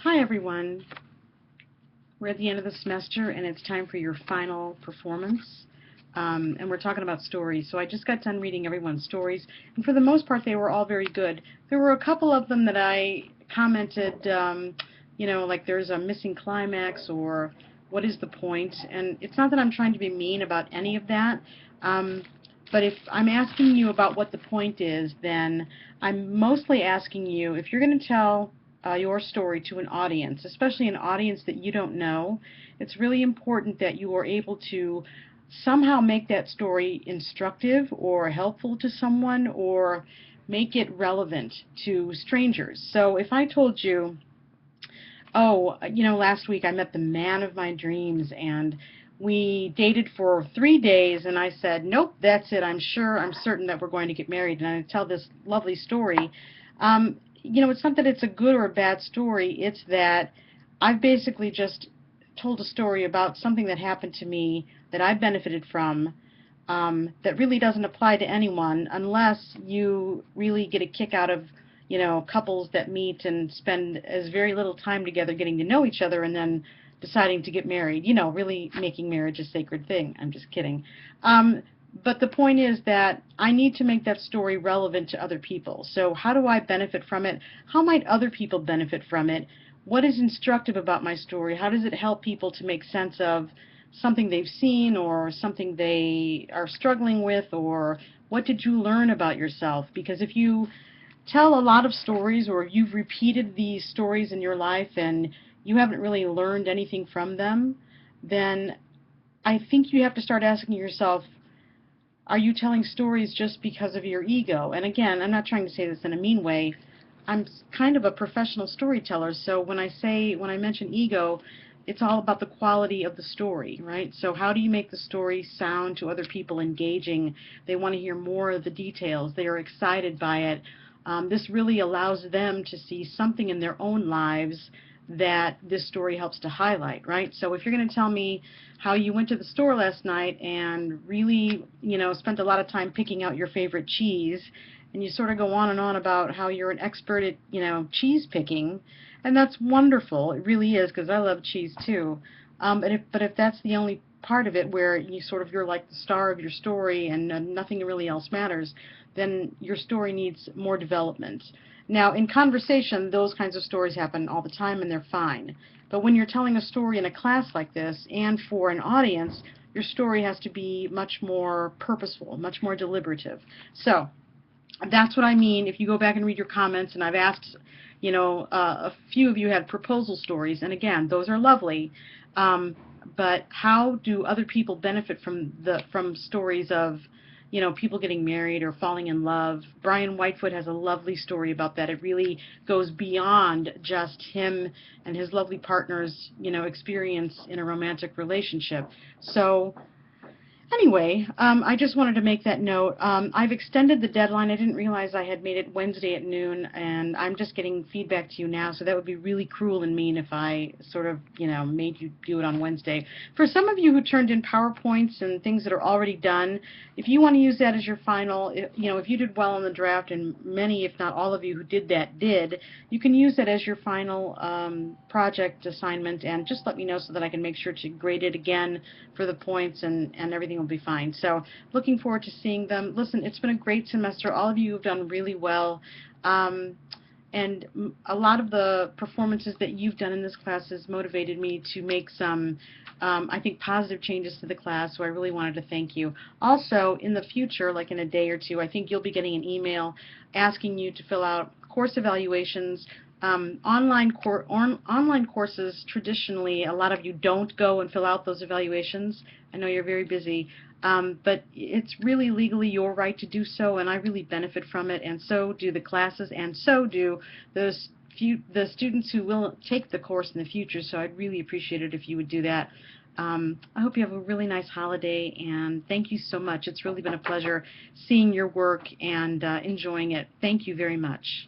Hi everyone. We're at the end of the semester and it's time for your final performance. And we're talking about stories. So I just got done reading everyone's stories, and for the most part they were all very good. There were a couple of them that I commented, like there's a missing climax or what is the point? And it's not that I'm trying to be mean about any of that. But if I'm asking you about what the point is, then I'm mostly asking you if you're going to tell your story to an audience, especially an audience that you don't know, it's really important that you are able to somehow make that story instructive or helpful to someone or make it relevant to strangers. So if I told you, oh, last week I met the man of my dreams and we dated for 3 days and I said, nope, that's it, I'm certain that we're going to get married, and I tell this lovely story, it's not that it's a good or a bad story, it's that I've basically just told a story about something that happened to me that I benefited from, that really doesn't apply to anyone unless you really get a kick out of couples that meet and spend as very little time together getting to know each other and then deciding to get married, really making marriage a sacred thing. I'm just kidding. But the point is that I need to make that story relevant to other people. So how do I benefit from it? How might other people benefit from it? What is instructive about my story? How does it help people to make sense of something they've seen or something they are struggling with, or what did you learn about yourself? Because if you tell a lot of stories or you've repeated these stories in your life and you haven't really learned anything from them, then I think you have to start asking yourself, are you telling stories just because of your ego? And again, I'm not trying to say this in a mean way. I'm kind of a professional storyteller, so when I mention ego, it's all about the quality of the story, right? So how do you make the story sound to other people engaging? They want to hear more of the details. They are excited by it. This really allows them to see something in their own lives that this story helps to highlight, right? So if you're going to tell me how you went to the store last night and really, spent a lot of time picking out your favorite cheese, and you sort of go on and on about how you're an expert at, cheese picking, and that's wonderful. It really is, because I love cheese too. But if that's the only part of it where you're like the star of your story and nothing really else matters, then your story needs more development. Now, in conversation, those kinds of stories happen all the time and they're fine. But when you're telling a story in a class like this and for an audience, your story has to be much more purposeful, much more deliberative. So that's what I mean. If you go back and read your comments, and I've asked, a few of you had proposal stories, and again, those are lovely. But how do other people benefit from stories of, people getting married or falling in love? Brian Whitefoot has a lovely story about that. It really goes beyond just him and his lovely partner's, experience in a romantic relationship. So anyway, I just wanted to make that note. I've extended the deadline. I didn't realize I had made it Wednesday at noon, and I'm just getting feedback to you now, so that would be really cruel and mean if I sort of, made you do it on Wednesday. For some of you who turned in PowerPoints and things that are already done, if you want to use that as your final, if you did well on the draft, and many, if not all of you who did that did, you can use that as your final project assignment, and just let me know so that I can make sure to grade it again for the points, and everything will be fine. So looking forward to seeing them. Listen, it's been a great semester. All of you have done really well. And a lot of the performances that you've done in this class has motivated me to make some, I think, positive changes to the class, so I really wanted to thank you. Also, in the future, like in a day or two, I think you'll be getting an email asking you to fill out course evaluations. Online courses, traditionally, a lot of you don't go and fill out those evaluations. I know you're very busy, but it's really legally your right to do so, and I really benefit from it, and so do the classes, and so do the students who will take the course in the future, so I'd really appreciate it if you would do that. I hope you have a really nice holiday, and thank you so much. It's really been a pleasure seeing your work and enjoying it. Thank you very much.